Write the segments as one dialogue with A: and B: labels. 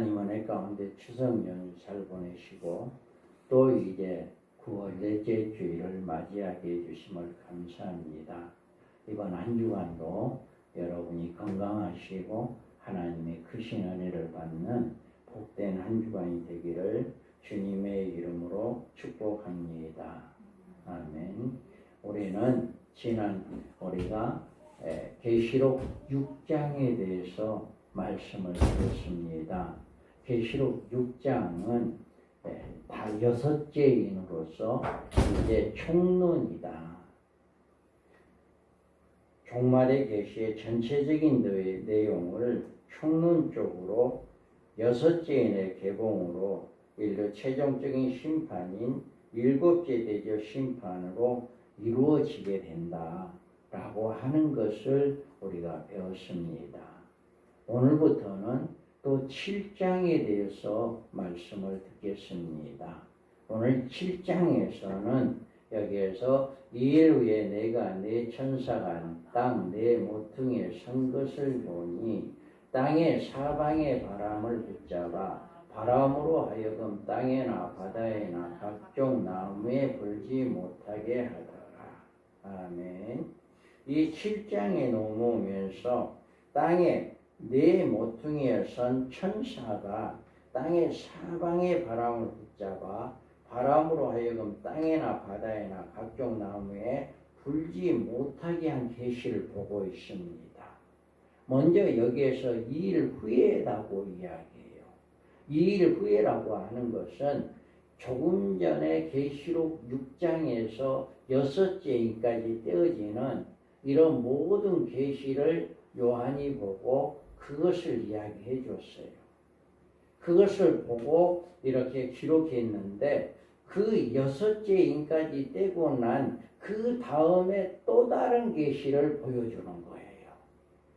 A: 하나님은 내 가운데 추석 연휴 잘 보내시고 또 이제 9월 넷째 주일을 맞이하게 해주심을 감사합니다. 이번 한 주간도 여러분이 건강하시고 하나님의 크신 은혜를 받는 복된 한 주간이 되기를 주님의 이름으로 축복합니다. 아멘. 우리는 우리가 계시록 6장에 대해서 말씀을 드렸습니다. 계시록 6장은 다 6제인으로서 이제 총론이다. 종말의 계시의 전체적인 내용을 총론적으로 6제인의 개봉으로 인류 최종적인 심판인 7째 대적 심판으로 이루어지게 된다라고 하는 것을 우리가 배웠습니다. 오늘부터는 또 7장에 대해서 말씀을 듣겠습니다. 오늘 7장에서는 여기에서 이일 후에 내가 내 천사가 땅 내 모퉁이에 선 것을 보니 땅의 사방의 바람을 붙잡아 바람으로 하여금 땅에나 바다에나 각종 나무에 불지 못하게 하더라. 아멘. 이 7장에 넘어오면서 땅에 네 모퉁이에 선 천사가 땅의 사방의 바람을 붙잡아 바람으로 하여금 땅에나 바다에나 각종 나무에 불지 못하게 한 계시를 보고 있습니다. 먼저 여기에서 2일 후에라고 이야기해요. 2일 후에라고 하는 것은 조금 전에 계시록 6장에서 6제인까지 떼어지는 이런 모든 계시를 요한이 보고 그것을 이야기해 줬어요. 그것을 보고 이렇게 기록했는데 그 6제인까지 떼고 난 그 다음에 또 다른 계시를 보여주는 거예요.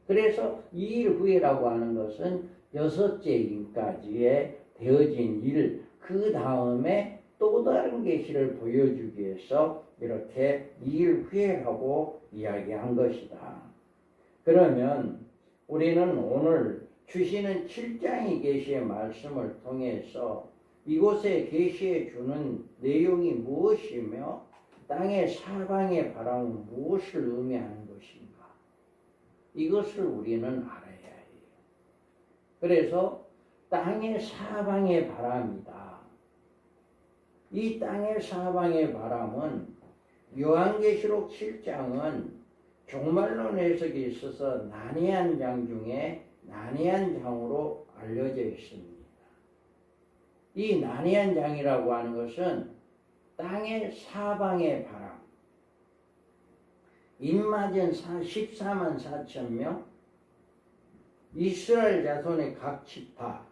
A: 그래서 2일 후에라고 하는 것은 6제인까지의 되어진 일, 그 다음에 또 다른 계시를 보여주기 위해서 이렇게 2일 후에라고 이야기한 것이다. 그러면 우리는 오늘 주시는 7장의 계시의 말씀을 통해서 이곳에 계시해 주는 내용이 무엇이며 땅의 사방의 바람은 무엇을 의미하는 것인가? 이것을 우리는 알아야 해요. 그래서 땅의 사방의 바람이다. 이 땅의 사방의 바람은 요한계시록 7장은 종말론 해석에 있어서 난해한 장 중에 난해한 장으로 알려져 있습니다. 이 난해한 장이라고 하는 것은 땅의 사방의 바람, 인마전 14만 4천 명, 이스라엘 자손의 각 지파,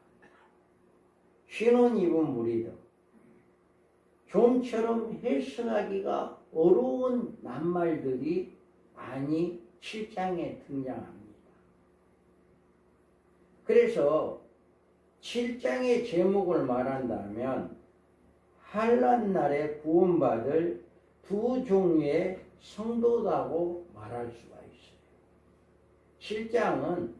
A: 신혼 입은 무리들, 좀처럼 해석하기가 어려운 낱말들이 많이 7장에 등장합니다. 그래서 7장의 제목을 말한다면 환난날에 구원받을 두 종류의 성도라고 말할 수가 있어요. 7장은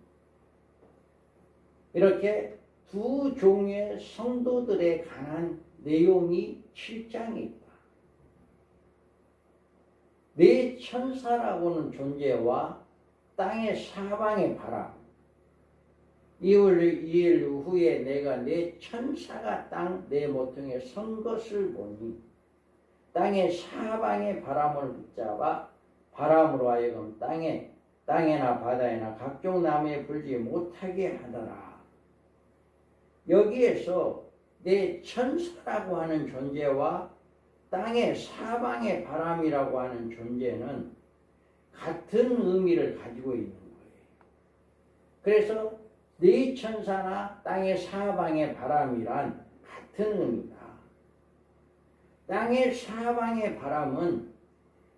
A: 이렇게 두 종류의 성도들에 관한 내용이 7장에 있다. 네 천사라고는 존재와 땅의 사방의 바람, 2일 후에 내가 내 천사가 땅 내 모퉁이에 선 것을 보니 땅의 사방의 바람을 붙잡아 바람으로 하여금 땅에나 바다에나 각종 나무에 불지 못하게 하더라. 여기에서 내 천사라고 하는 존재와 땅의 사방의 바람이라고 하는 존재는 같은 의미를 가지고 있는 거예요. 그래서 네 천사나 땅의 사방의 바람이란 같은 의미다. 땅의 사방의 바람은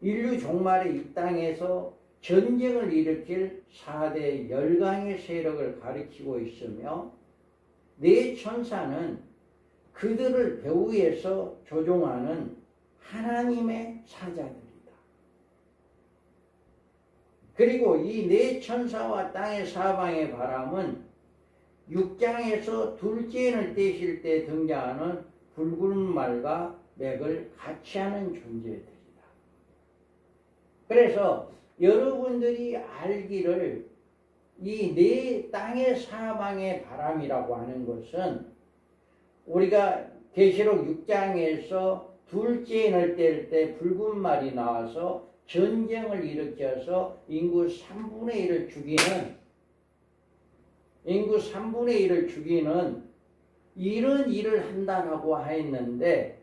A: 인류 종말의 이 땅에서 전쟁을 일으킬 4대 열강의 세력을 가리키고 있으며 네 천사는 그들을 배후에서 조종하는 하나님의 사자들이다. 그리고 이 네 천사와 땅의 사방의 바람은 6장에서 둘째인을 떼실 때 등장하는 붉은 말과 맥을 같이 하는 존재들이다. 그래서 여러분들이 알기를 이 네 땅의 사방의 바람이라고 하는 것은 우리가 계시록 6장에서 둘째인을 뗄 때 붉은 말이 나와서 전쟁을 일으켜서 인구 3분의 1을 죽이는 이런 일을 한다라고 하였는데,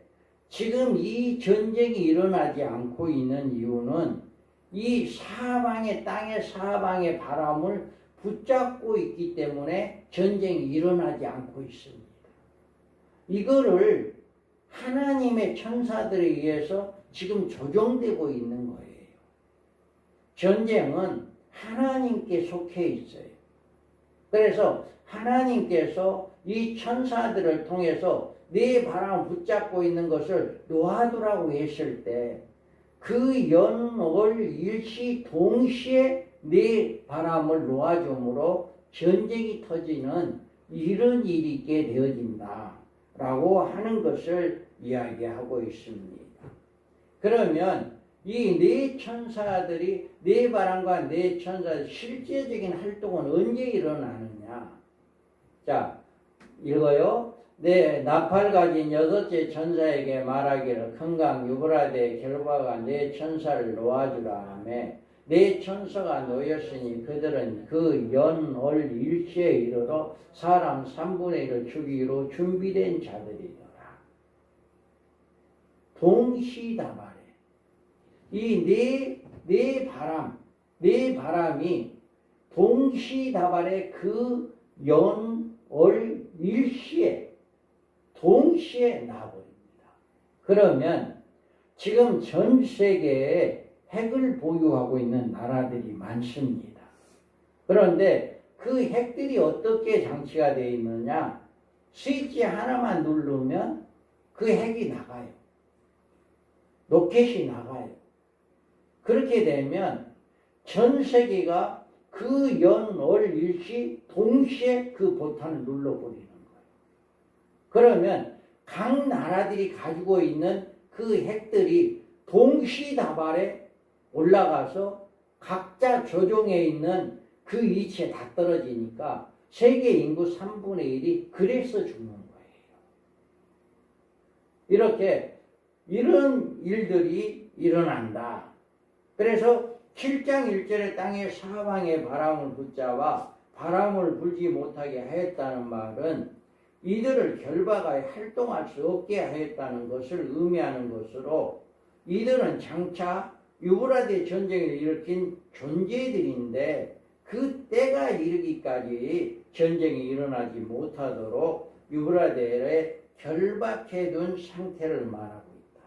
A: 지금 이 전쟁이 일어나지 않고 있는 이유는 이 사방의 땅의 사방의 바람을 붙잡고 있기 때문에 전쟁이 일어나지 않고 있습니다. 이거를 하나님의 천사들에 의해서 지금 조정되고 있는 거예요. 전쟁은 하나님께 속해 있어요. 그래서 하나님께서 이 천사들을 통해서 네 바람을 붙잡고 있는 것을 놓아두라고 했을 때 그 연월 일시 동시에 네 바람을 놓아줌으로 전쟁이 터지는 이런 일이 있게 되어진다 라고 하는 것을 이야기하고 있습니다. 그러면 이 네 천사들이 네 바람과 네 천사의 실제적인 활동은 언제 일어나느냐? 자, 읽어요. 네, 나팔 가진 6째 천사에게 말하기를 큰 강 유브라데 결바가 네 천사를 놓아주라 하며 네 천사가 놓였으니 그들은 그 연월 일시에 이르러 사람 3분의 1을 죽이기로 준비된 자들이더라. 동시다발에 이 네 바람이 동시다발에 그 연월 일시에 동시에 나버립니다. 그러면 지금 전 세계에 핵을 보유하고 있는 나라들이 많습니다. 그런데 그 핵들이 어떻게 장치가 되어 있느냐? 스위치 하나만 누르면 그 핵이 나가요. 로켓이 나가요. 그렇게 되면 전 세계가 그 연월 일시 동시에 그 보탄을 눌러버리는 거예요. 그러면 각 나라들이 가지고 있는 그 핵들이 동시다발에 올라가서 각자 조종해 있는 그 위치에 다 떨어지니까 세계 인구 3분의 1이 그래서 죽는 거예요. 이렇게 이런 일들이 일어난다. 그래서 7장 1절에 땅의 사방에 바람을 붙잡아 바람을 불지 못하게 하였다는 말은 이들을 결박하여 활동할 수 없게 하였다는 것을 의미하는 것으로, 이들은 장차 유브라데 전쟁을 일으킨 존재들인데 그 때가 이르기까지 전쟁이 일어나지 못하도록 유브라데에 결박해둔 상태를 말하고 있다.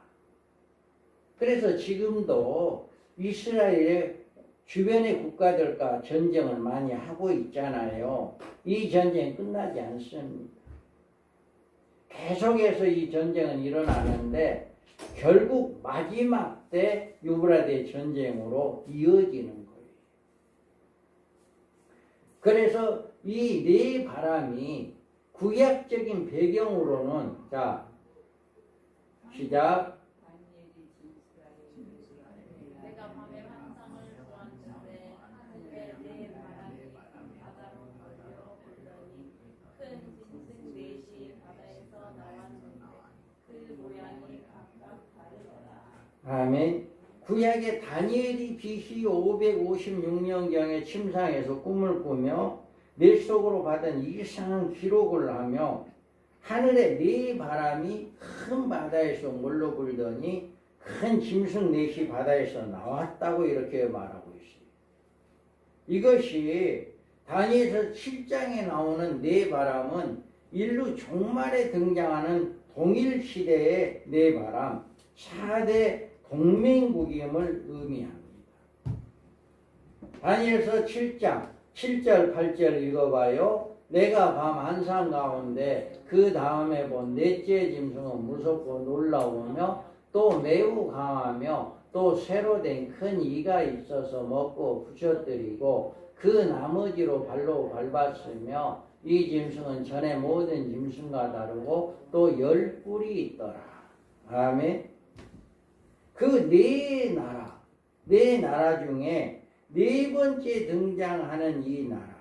A: 그래서 지금도 이스라엘의 주변의 국가들과 전쟁을 많이 하고 있잖아요. 이 전쟁 끝나지 않습니다. 계속해서 이 전쟁은 일어나는데 결국 마지막 때 유브라데 전쟁으로 이어지는 거예요. 그래서 이 네 바람이 구약적인 배경으로는, 자, 시작. 아멘. 구약의 다니엘이 BC 556년경에 침상에서 꿈을 꾸며 멸속으로 받은 이상한 기록을 하며 하늘에 네 바람이 큰 바다에서 몰려 불더니 큰 짐승 넷이 바다에서 나왔다고 이렇게 말하고 있습니다. 이것이 다니엘서 7장에 나오는 네 바람은 인류 종말에 등장하는 동일시대의 네 바람, 4대 동맹국임을 의미합니다. 다니엘서 7장 7절 8절 읽어봐요. 내가 밤 한산 가운데 그 다음에 본 넷째 짐승은 무섭고 놀라우며 또 매우 강하며 또 새로 된 큰 이가 있어서 먹고 부셔뜨리고 그 나머지로 발로 밟았으며 이 짐승은 전에 모든 짐승과 다르고 또 10뿔이 있더라. 아멘. 그 네 나라 중에 네 번째 등장하는 이 나라,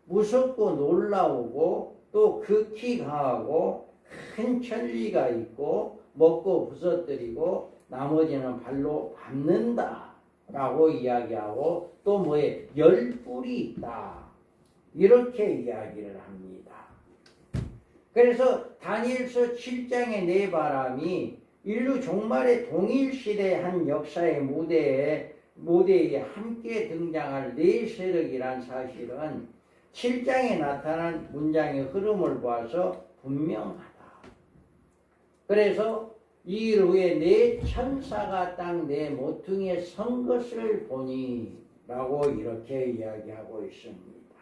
A: 무섭고 놀라우고 또 극히 강하고 큰 천리가 있고 먹고 부서뜨리고 나머지는 발로 밟는다 라고 이야기하고 또 뭐에 10뿔이 있다 이렇게 이야기를 합니다. 그래서 다니엘서 7장의 네 바람이 인류 종말의 동일시대 한 역사의 무대에 함께 등장할 네 세력이란 사실은 7장에 나타난 문장의 흐름을 봐서 분명하다. 그래서 이 일 후에 네 천사가 땅 네 모퉁이에 선 것을 보니 라고 이렇게 이야기하고 있습니다.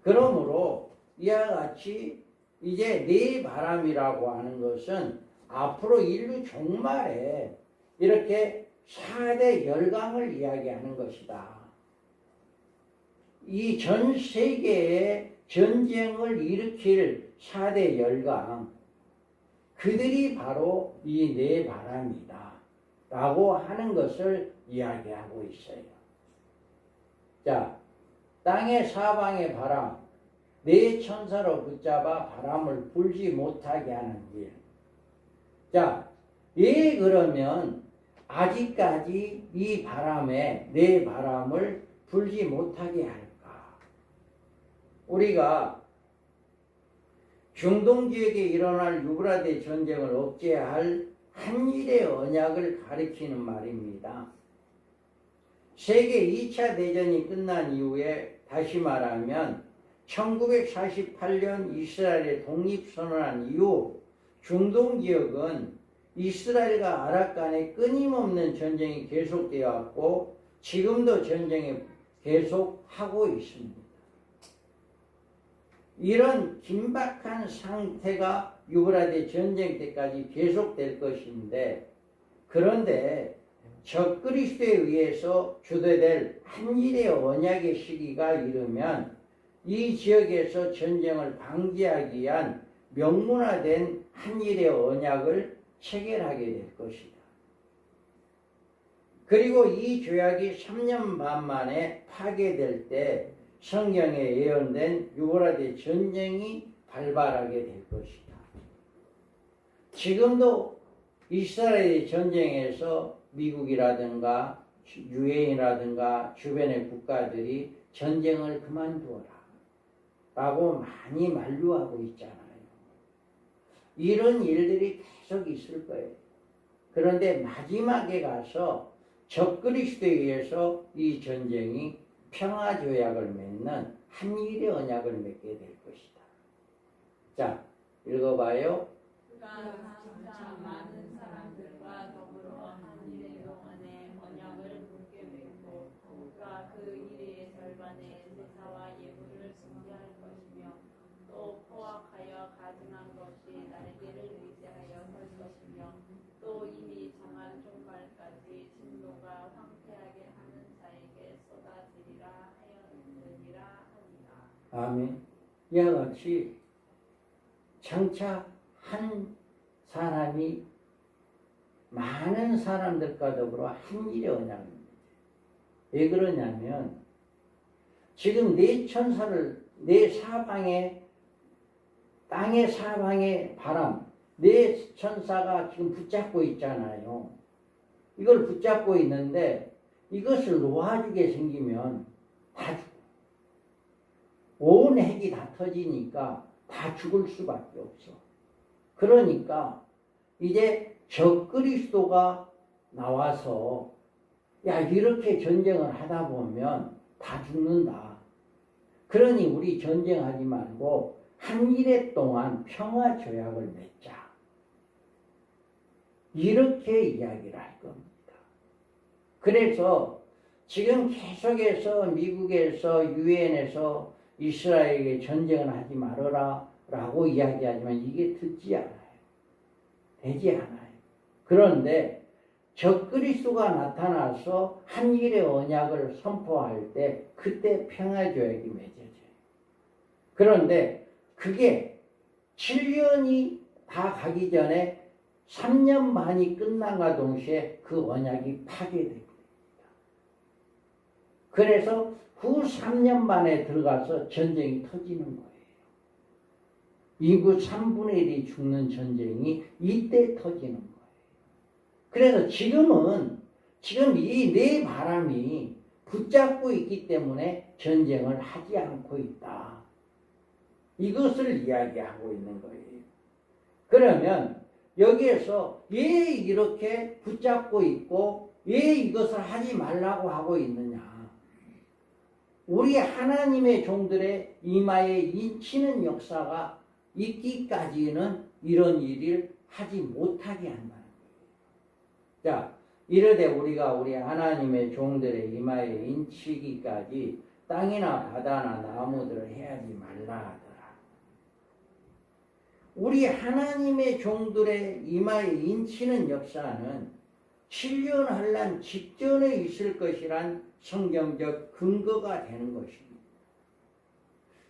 A: 그러므로 이와 같이 이제 네 바람이라고 하는 것은 앞으로 인류 종말에 이렇게 4대 열강을 이야기하는 것이다. 이 전 세계에 전쟁을 일으킬 4대 열강, 그들이 바로 이 네 바람이다 라고 하는 것을 이야기하고 있어요. 자, 땅의 사방의 바람, 네 천사로 붙잡아 바람을 불지 못하게 하는 일. 자, 왜 그러면 아직까지 이 바람에 네 바람을 불지 못하게 할까? 우리가 중동 지역에 일어날 유브라데 전쟁을 억제할 한일의 언약을 가리키는 말입니다. 세계 2차 대전이 끝난 이후에 다시 말하면 1948년 이스라엘의 독립선언한 이후 중동 지역은 이스라엘과 아랍 간의 끊임없는 전쟁이 계속되어 왔고 지금도 전쟁이 계속하고 있습니다. 이런 긴박한 상태가 유브라데 전쟁 때까지 계속될 것인데, 그런데 적그리스도에 의해서 주도될 한일의 언약의 시기가 이르면 이 지역에서 전쟁을 방지하기 위한 명문화된 한일의 언약을 체결하게 될 것이다. 그리고 이 조약이 3년 반 만에 파괴될 때 성경에 예언된 유브라데 전쟁이 발발하게 될 것이다. 지금도 이스라엘의 전쟁에서 미국이라든가 유엔이라든가 주변의 국가들이 전쟁을 그만두어라 라고 많이 만류하고 있잖아요. 이런 일들이 계속 있을 거예요. 그런데 마지막에 가서 적그리스도에 의해서 이 전쟁이 평화조약을 맺는 한일의 언약을 맺게 될 것이다. 자, 읽어봐요.
B: 그가 장차 많은 사람들과 더불어 한일의 영원의 언약을 굳게 맺고 그가 그 일의 절반의 제사와 예물을 숭배할 것이며 또 포악하여 가증한 것이 날개를 의지하여 설 것이며 또 이미 정한 종말까지 진노가 황폐하게 하는 자에게 쏟아지리라 하였느니라 하니라.
A: 아멘. 이와 같이 장차 한 사람이 많은 사람들과 더불어 한일의 언약입니다. 왜 그러냐면 지금 네 천사를 네 사방에 땅의 사방에 바람 네 천사가 지금 붙잡고 있잖아요. 이걸 붙잡고 있는데 이것을 놓아주게 생기면 다 죽어. 온 핵이 다 터지니까 다 죽을 수밖에 없어. 그러니까 이제 적그리스도가 나와서 야, 이렇게 전쟁을 하다 보면 다 죽는다. 그러니 우리 전쟁하지 말고 한일의 동안 평화 조약을 맺자. 이렇게 이야기를 할 겁니다. 그래서 지금 계속해서 미국에서 유엔에서 이스라엘에게 전쟁을 하지 말아라 라고 이야기하지만 이게 듣지 않아요. 되지 않아요. 그런데 적그리스도가 나타나서 한일의 언약을 선포할 때 그때 평화조약이 맺어져요. 그런데 그게 7년이 다 가기 전에 3년 만이 끝난과 동시에 그 언약이 파괴됩니다. 그래서 후 3년 만에 들어가서 전쟁이 터지는 거예요. 인구 3분의 1이 죽는 전쟁이 이때 터지는 거예요. 그래서 지금 이 네 바람이 붙잡고 있기 때문에 전쟁을 하지 않고 있다. 이것을 이야기하고 있는 거예요. 그러면 여기에서 왜 이렇게 붙잡고 있고 왜 이것을 하지 말라고 하고 있느냐. 우리 하나님의 종들의 이마에 인치는 역사가 있기까지는 이런 일을 하지 못하게 한다는 거예요. 자, 이르되 우리가 우리 하나님의 종들의 이마에 인치기까지 땅이나 바다나 나무들을 해하지 말라 하더라. 우리 하나님의 종들의 이마에 인치는 역사는 7년 환란 직전에 있을 것이란 성경적 근거가 되는 것입니다.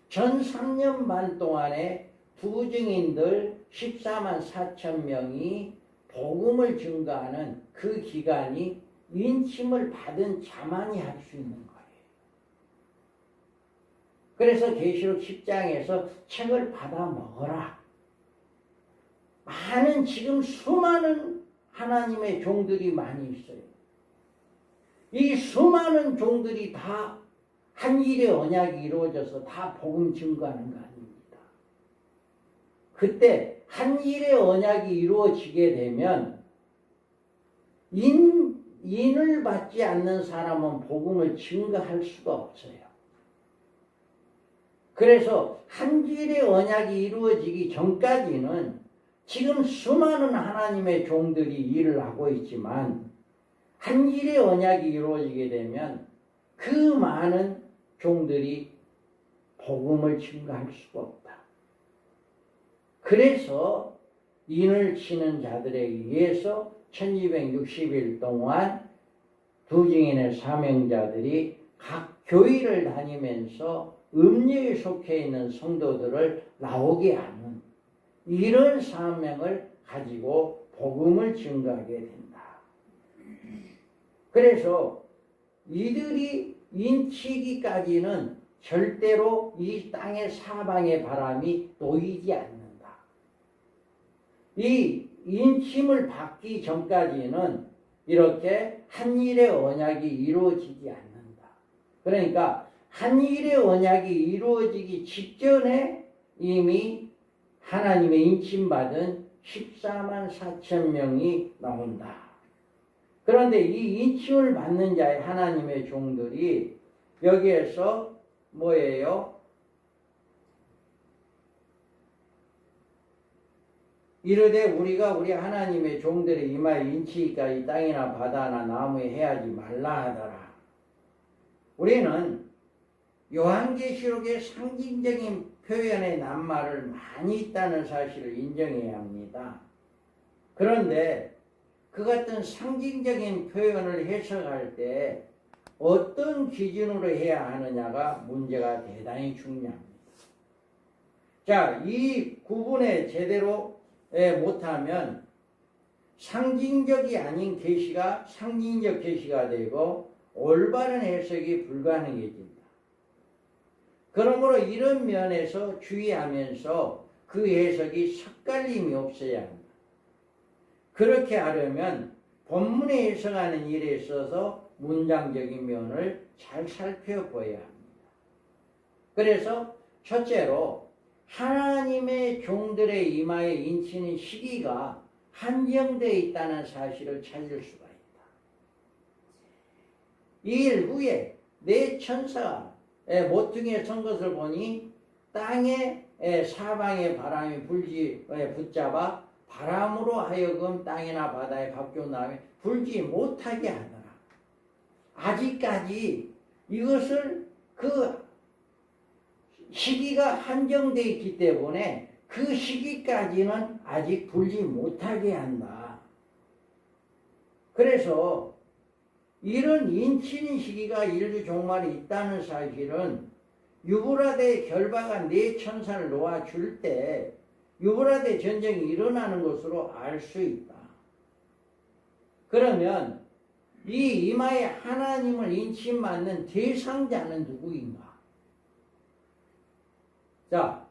A: 전 3년 반 동안에 두 증인들 14만 4천 명이 복음을 증거하는 그 기간이 인침을 받은 자만이 할 수 있는 거예요. 그래서 계시록 10장에서 책을 받아 먹어라. 많은 지금 수많은 하나님의 종들이 많이 있어요. 이 수많은 종들이 다 한 일의 언약이 이루어져서 다 복음 증거하는 거 아닙니다. 그때 한 일의 언약이 이루어지게 되면 인을 받지 않는 사람은 복음을 증거할 수가 없어요. 그래서 한 일의 언약이 이루어지기 전까지는 지금 수많은 하나님의 종들이 일을 하고 있지만 한 일의 언약이 이루어지게 되면 그 많은 종들이 복음을 증거할 수가 없다. 그래서 인을 치는 자들에 의해서 1260일 동안 두 증인의 사명자들이 각 교회를 다니면서 음녀에 속해 있는 성도들을 나오게 하는 이런 사명을 가지고 복음을 증거하게 된다. 그래서 이들이 인치기까지는 절대로 이 땅의 사방의 바람이 놓이지 않는다. 이 인침을 받기 전까지는 이렇게 한 일의 언약이 이루어지지 않는다. 그러니까 한 일의 언약이 이루어지기 직전에 이미 하나님의 인침받은 14만 4천 명이 나온다. 그런데 이 인침을 받는 자의 하나님의 종들이 여기에서 뭐예요? 이르되 우리가 우리 하나님의 종들의 이마에 인치기까지 땅이나 바다나 나무에 해하지 말라 하더라. 우리는 요한계시록의 상징적인 표현의 낱말을 많이 있다는 사실을 인정해야 합니다. 그런데 그 같은 상징적인 표현을 해석할 때 어떤 기준으로 해야 하느냐가 문제가 대단히 중요합니다. 자, 이 구분에 제대로 못하면 상징적이 아닌 계시가 상징적 계시가 되고 올바른 해석이 불가능해진다. 그러므로 이런 면에서 주의하면서 그 해석이 섞갈림이 없어야 합니다. 그렇게 하려면 본문에 해석하는 일에 있어서 문장적인 면을 잘 살펴봐야 합니다. 그래서 첫째로 하나님의 종들의 이마에 인치는 시기가 한정되어 있다는 사실을 찾을 수가 있다. 이 일 후에 네 천사가 모퉁이에 선 것을 보니 땅에 사방에 바람이 붙잡아 바람으로 하여금 땅이나 바다에 바뀌어 나오며 불지 못하게 하더라. 아직까지 이것을 그 시기가 한정되어 있기 때문에 그 시기까지는 아직 불지 못하게 한다. 그래서 이런 인친 시기가 인류 종말에 있다는 사실은 유브라데 결바가 네 천사를 놓아줄 때 유브라데 전쟁이 일어나는 것으로 알 수 있다. 그러면 이 이마에 하나님을 인침받는 대상자는 누구인가? 자,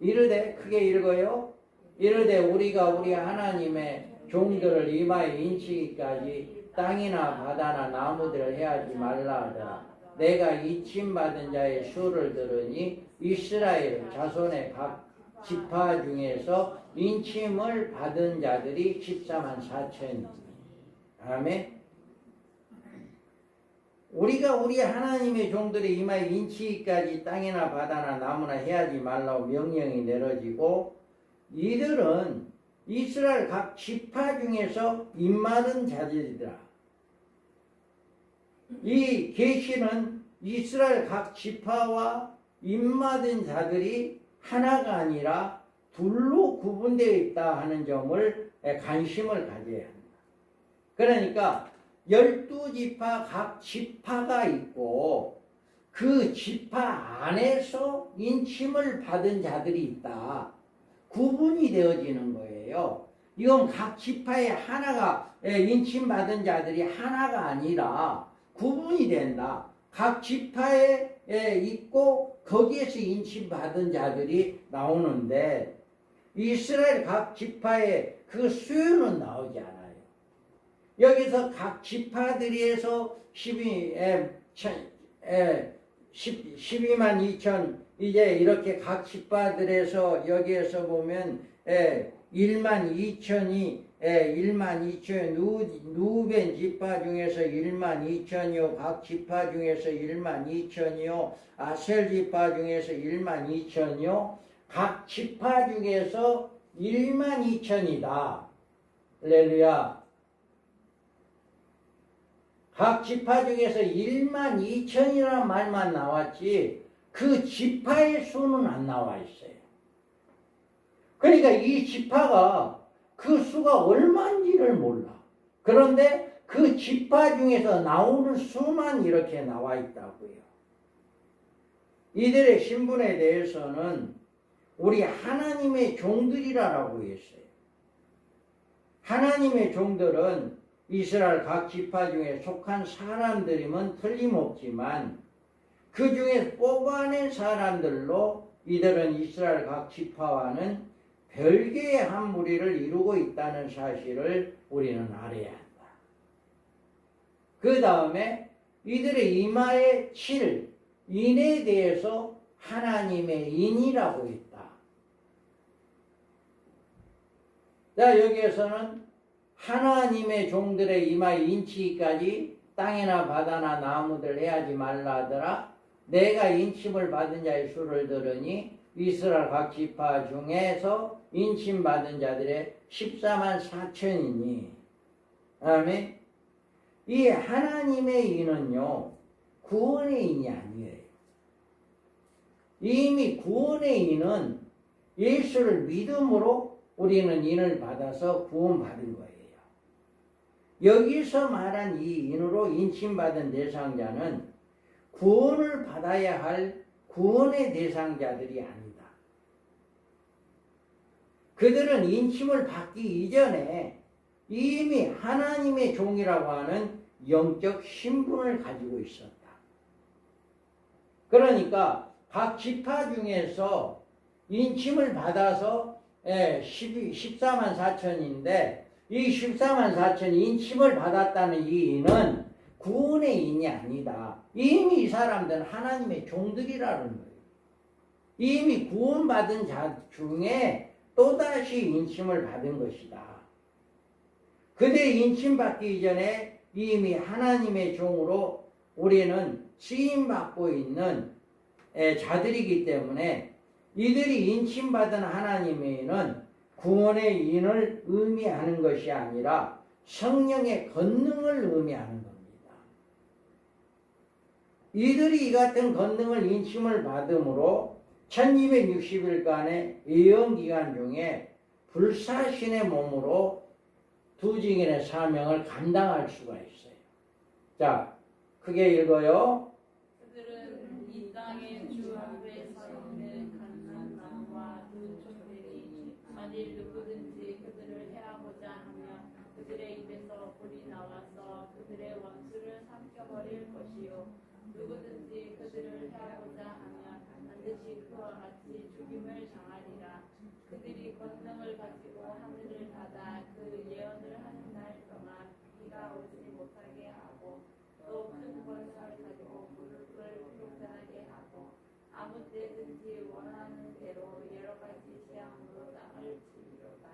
A: 이르되 크게 읽어요. 이르되 우리가 우리 하나님의 종들을 이마에 인치기까지 땅이나 바다나 나무들을 해하지 말라 하더라. 내가 인침받은 자의 수를 들으니 이스라엘 자손의 각 지파 중에서 인침을 받은 자들이 14만 4천이니. 아멘. 우리가 우리 하나님의 종들의 이마에 인치기까지 땅이나 바다나 나무나 해하지 말라고 명령이 내려지고, 이들은 이스라엘 각 지파 중에서 입맞은 자들이더라. 이 계시는 이스라엘 각 지파와 입맞은 자들이 하나가 아니라 둘로 구분되어 있다 하는 점을 관심을 가져야 합니다. 그러니까 12지파 각 지파가 있고 그 지파 안에서 인침을 받은 자들이 있다. 구분이 되어지는 거예요. 이건 각 지파에 하나가 인침받은 자들이 하나가 아니라 구분이 된다. 각 지파에 있고 거기에서 인침받은 자들이 나오는데 이스라엘 각 지파의 그 수요는 나오지 않아요. 여기서 각 지파들에서 12만 2천 이제 이렇게 각 지파들에서 여기에서 보면 1만 2천이 1만 2천 누벤 지파 중에서 1만 2천이요 각 지파 중에서 1만 2천이요 아셀 지파 중에서 1만 2천이요 각 지파 중에서 1만 2천이다. 할렐루야. 각 지파 중에서 1만 2천이라는 말만 나왔지 그 지파의 수는 안 나와 있어요. 그러니까 이 지파가 그 수가 얼마인지를 몰라. 그런데 그 지파 중에서 나오는 수만 이렇게 나와 있다고요. 이들의 신분에 대해서는 우리 하나님의 종들이라고 했어요. 하나님의 종들은 이스라엘 각 지파 중에 속한 사람들이면 틀림없지만 그 중에 뽑아낸 사람들로 이들은 이스라엘 각 지파와는 별개의 한 무리를 이루고 있다는 사실을 우리는 알아야 한다. 그 다음에 이들의 이마에 칠 인에 대해서 하나님의 인이라고 했다. 자, 여기에서는 하나님의 종들의 이마에 인치기까지 땅이나 바다나 나무들 해하지 말라 하더라. 내가 인침을 받은 자의 수를 들으니 이스라엘 각 지파 중에서 인침 받은 자들의 14만 4천이니. 아멘. 이 하나님의 인은요 구원의 인이 아니에요. 이미 구원의 인은 예수를 믿음으로 우리는 인을 받아서 구원받은 거예요. 여기서 말한 이 인으로 인침받은 대상자는 구원을 받아야 할 구원의 대상자들이 아니다. 그들은 인침을 받기 이전에 이미 하나님의 종이라고 하는 영적 신분을 가지고 있었다. 그러니까 각 지파 중에서 인침을 받아서 14만 4천인데 이 14만 4천 인침을 받았다는 이 인은 구원의 인이 아니다. 이미 이 사람들은 하나님의 종들이라는 거예요. 이미 구원받은 자 중에 또다시 인침을 받은 것이다. 그들이 인침받기 이전에 이미 하나님의 종으로 우리는 쓰임받고 있는 자들이기 때문에 이들이 인침받은 하나님의 인은 구원의 인을 의미하는 것이 아니라 성령의 권능을 의미하는 겁니다. 이들이 이 같은 권능을 인침을 받음으로 1260일간의 예언기간 중에 불사신의 몸으로 두 증인의 사명을 감당할 수가 있어요. 자, 크게 읽어요.
B: 그들은 이 땅의 주 앞에 서 있는 감람나무와 두 촛대니 만일 누구든지 그들을 해하고자 하면 그들의 입에서 불이 나와서 그들의 원수를 삼켜버릴 것이요 누구든지 그들을 해하고자 하면 반드시 그와 같이 죽임을 당하리라. 그들이 권능을 가지고 하늘을 닫아 그 예언을 하는 날 동안 비가 오지 못하게 하고 또 큰 권능을 가지고 무릎을 불편하게 하고 아무 때든지 원하는 대로 여러 가지 재앙으로 땅을 치리로다.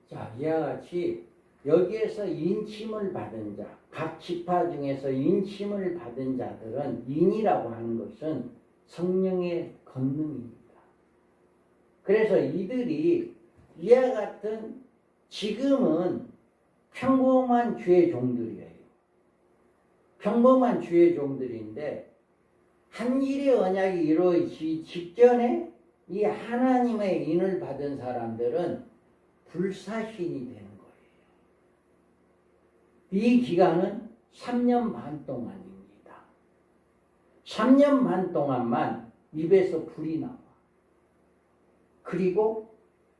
A: 자, 이와 같이 여기에서 인침을 받은 자, 각 지파 중에서 인침을 받은 자들은 인이라고 하는 것은 성령의 권능입니다. 그래서 이들이 이와 같은 지금은 평범한 주의 종들이에요. 평범한 주의 종들인데 한 일의 언약이 이루어지기 직전에 이 하나님의 인을 받은 사람들은 불사신이 되는 거예요. 이 기간은 3년 반 동안입니다. 3년 반 동안만 입에서 불이 나와. 그리고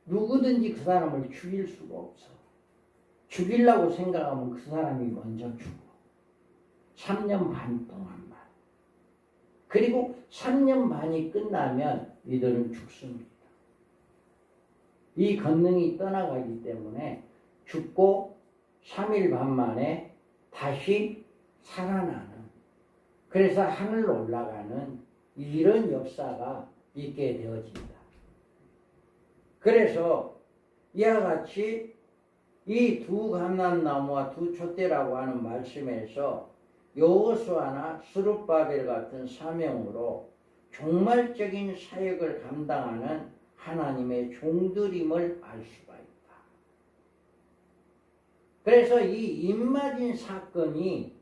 A: 누구든지 그 사람을 죽일 수가 없어. 죽이려고 생각하면 그 사람이 먼저 죽어. 3년 반 동안만. 그리고 3년 반이 끝나면 이들은 죽습니다. 이 권능이 떠나가기 때문에 죽고 3일 반 만에 다시 살아나는, 그래서 하늘로 올라가는 이런 역사가 있게 되어집니다. 그래서 이와 같이 이 두 감람나무와 두 촛대라고 하는 말씀에서 여호수아나 스룹바벨 같은 사명으로 종말적인 사역을 감당하는 하나님의 종들임을 알 수가 있다. 그래서 이 입맞은 사건이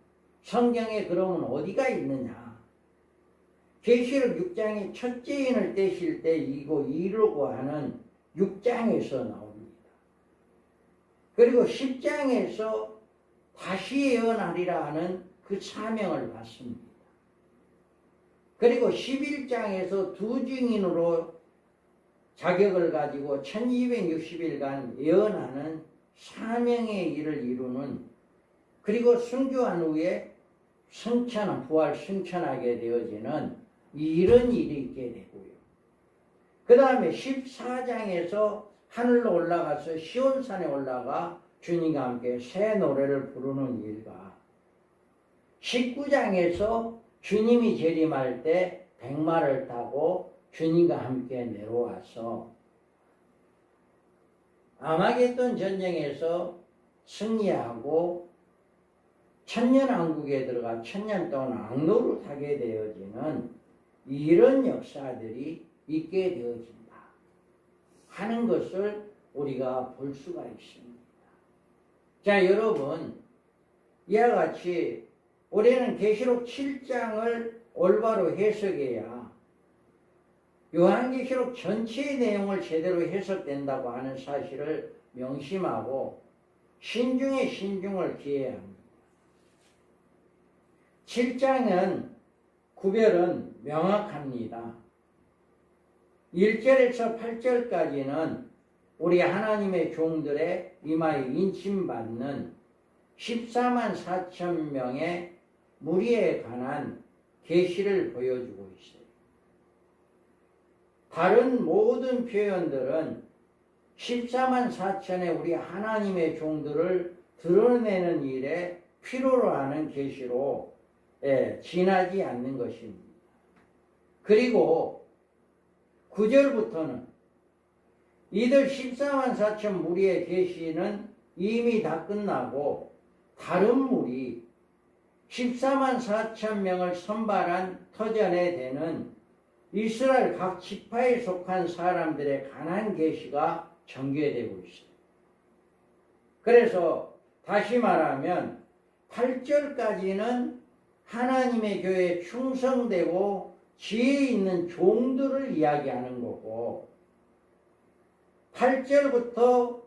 A: 성경에 그러면 어디가 있느냐? 계시록 6장의 첫째 인을 떼실 때 이루고 하는 6장에서 나옵니다. 그리고 10장에서 다시 예언하리라 하는 그 사명을 받습니다. 그리고 11장에서 두 증인으로 자격을 가지고 1260일간 예언하는 사명의 일을 이루는, 그리고 순교한 후에 부활 승천하게 되어지는 이런 일이 있게 되고요. 그 다음에 14장에서 하늘로 올라가서 시온산에 올라가 주님과 함께 새 노래를 부르는 일과 19장에서 주님이 재림할 때 백마를 타고 주님과 함께 내려와서 아마겟돈 전쟁에서 승리하고 천년왕국에 들어가 천년 동안 왕노릇하게 되어지는 이런 역사들이 있게 되어진다 하는 것을 우리가 볼 수가 있습니다. 자, 여러분, 이와 같이 우리는 계시록 7장을 올바로 해석해야 요한계시록 전체의 내용을 제대로 해석된다고 하는 사실을 명심하고 신중에 신중을 기해야 합니다. 7장은 구별은 명확합니다. 1절에서 8절까지는 우리 하나님의 종들의 이마에 인침받는 14만 4천 명의 무리에 관한 계시를 보여주고 있어요. 다른 모든 표현들은 14만 4천의 우리 하나님의 종들을 드러내는 일에 필요로 하는 계시로 지나지 않는 것입니다. 그리고 9절부터는 이들 14만 4천 무리의 계시는 이미 다 끝나고 다른 무리 14만 4천 명을 선발한 터전에 되는 이스라엘 각 지파에 속한 사람들의 관한 계시가 전개되고 있어요. 그래서 다시 말하면 8절까지는 하나님의 교회에 충성되고 지혜 있는 종들을 이야기하는 거고 8절부터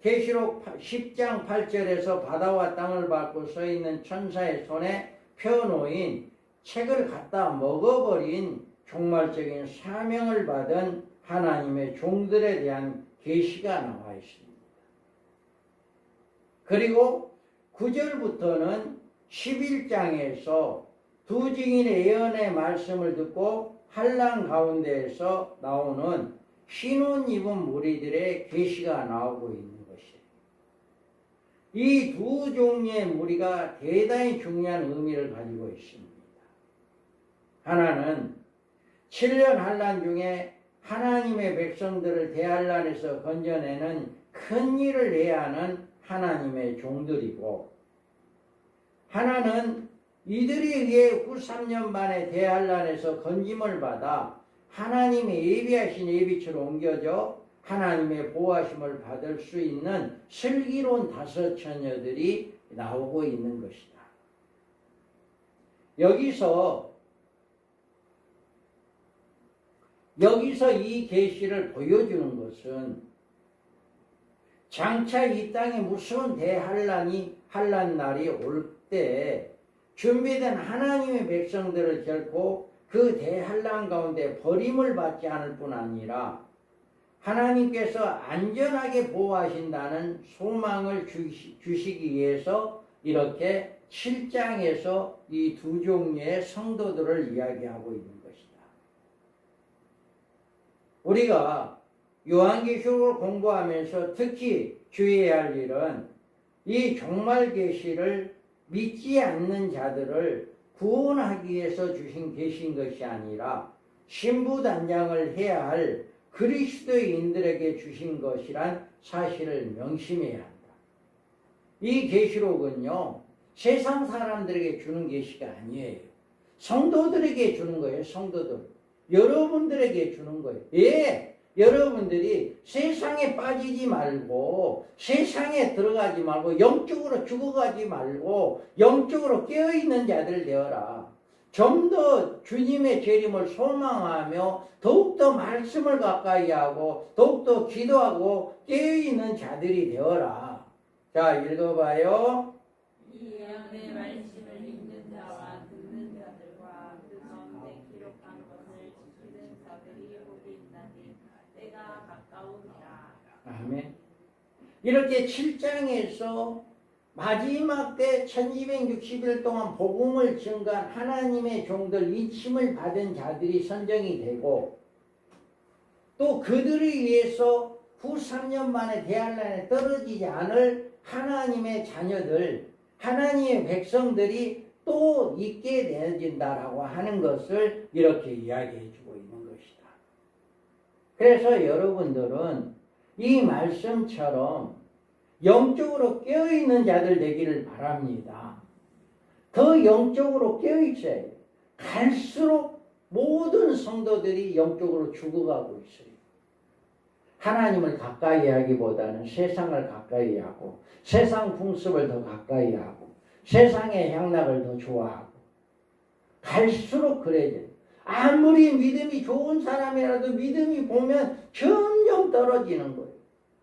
A: 계시록 10장 8절에서 바다와 땅을 밟고 서 있는 천사의 손에 펴놓인 책을 갖다 먹어버린 종말적인 사명을 받은 하나님의 종들에 대한 계시가 나와 있습니다. 그리고 9절부터는 11장에서 두 증인의 예언의 말씀을 듣고 환난 가운데에서 나오는 흰옷 입은 무리들의 계시가 나오고 있는 것이에요. 이 두 종류의 무리가 대단히 중요한 의미를 가지고 있습니다. 하나는 7년 환난 중에 하나님의 백성들을 대환난에서 건져내는 큰 일을 해야 하는 하나님의 종들이고, 하나는 이들에 의해 후 3년 만에 대환난에서 건짐을 받아 하나님의 예비하신 예비처로 옮겨져 하나님의 보호하심을 받을 수 있는 슬기로운 5 처녀들이 나오고 있는 것이다. 여기서 이 계시를 보여주는 것은 장차 이 땅에 무서운 환난 날이 올 때 준비된 하나님의 백성들을 결코 그 대환난 가운데 버림을 받지 않을 뿐 아니라 하나님께서 안전하게 보호하신다는 소망을 주시기 위해서 이렇게 7장에서 이 두 종류의 성도들을 이야기하고 있는 것이다. 우리가 요한계시록을 공부하면서 특히 주의해야 할 일은 이 종말 계시를 믿지 않는 자들을 구원하기 위해서 주신 계시인 것이 아니라 신부단장을 해야 할 그리스도인들에게 주신 것이란 사실을 명심해야 한다. 이 계시록은요, 세상 사람들에게 주는 계시가 아니에요. 성도들에게 주는 거예요. 성도들. 여러분들에게 주는 거예요. 예, 여러분들이 세상에 빠지지 말고, 세상에 들어가지 말고, 영적으로 죽어가지 말고 영적으로 깨어있는 자들 되어라. 좀 더 주님의 재림을 소망하며 더욱더 말씀을 가까이 하고 더욱더 기도하고 깨어있는 자들이 되어라. 자, 읽어봐요.
B: 이 예언의 말씀을 읽는 자와 듣는 자들과 그 가운데 기록한 것을 지키는 자들이 복이 있나니 때가 가까우니라.
A: 아멘. 이렇게 7장에서 마지막 때 1260일 동안 복음을 증거한 하나님의 종들, 인침을 받은 자들이 선정이 되고, 또 그들을 위해서 후 3년 만에 대환난에 떨어지지 않을 하나님의 자녀들, 하나님의 백성들이 또 있게 되어진다라고 하는 것을 이렇게 이야기해 주고 있는 것이다. 그래서 여러분들은 이 말씀처럼 영적으로 깨어있는 자들 되기를 바랍니다. 더 영적으로 깨어있어야 해요. 갈수록 모든 성도들이 영적으로 죽어가고 있어요. 하나님을 가까이 하기보다는 세상을 가까이 하고, 세상 풍습을 더 가까이 하고, 세상의 향락을 더 좋아하고, 갈수록 그래져요. 아무리 믿음이 좋은 사람이라도 믿음이 보면 점점 떨어지는 거예요.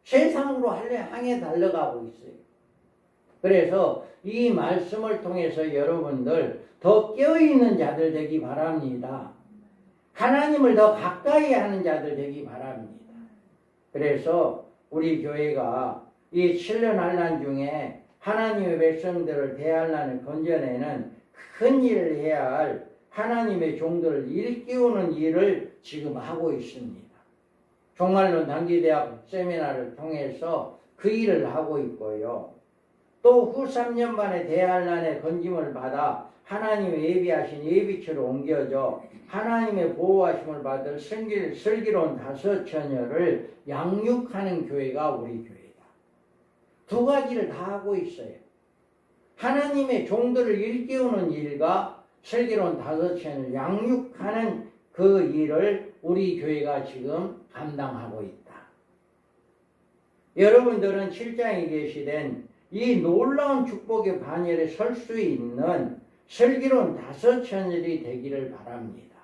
A: 세상으로 향해 달려가고 있어요. 그래서 이 말씀을 통해서 여러분들 더 깨어있는 자들 되기 바랍니다. 하나님을 더 가까이 하는 자들 되기 바랍니다. 그래서 우리 교회가 이 7년 환난 중에 하나님의 백성들을 대환난을 건져내는 큰 일을 해야 할 하나님의 종들을 일깨우는 일을 지금 하고 있습니다. 종말론 단기대학 세미나를 통해서 그 일을 하고 있고요. 또 후 3년 만에 대환난의 건짐을 받아 하나님의 예비하신 예비처로 옮겨져 하나님의 보호하심을 받을 슬기로운 5 처녀를 양육하는 교회가 우리 교회다. 두 가지를 다 하고 있어요. 하나님의 종들을 일깨우는 일과 슬기로운 5 처녀를 양육하는 그 일을 우리 교회가 지금 감당하고 있다. 여러분들은 7장에 계시된 이 놀라운 축복의 반열에 설 수 있는 슬기로운 5 처녀들이 되기를 바랍니다.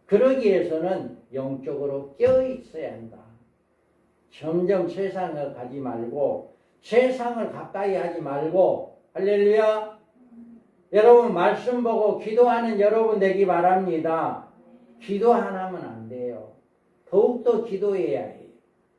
A: 그러기 위해서는 영적으로 깨어 있어야 한다. 점점 세상을 가지 말고 세상을 가까이 하지 말고 할렐루야. 여러분 말씀 보고 기도하는 여러분 되기 바랍니다. 기도 안 하면 안 돼요. 더욱더 기도해야 해요.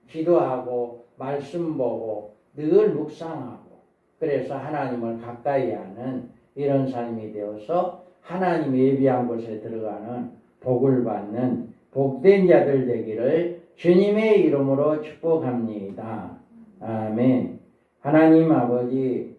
A: 기도하고 말씀 보고 늘 묵상하고 그래서 하나님을 가까이 하는 이런 삶이 되어서 하나님 예비한 곳에 들어가는 복을 받는 복된 자들 되기를 주님의 이름으로 축복합니다. 아멘. 하나님 아버지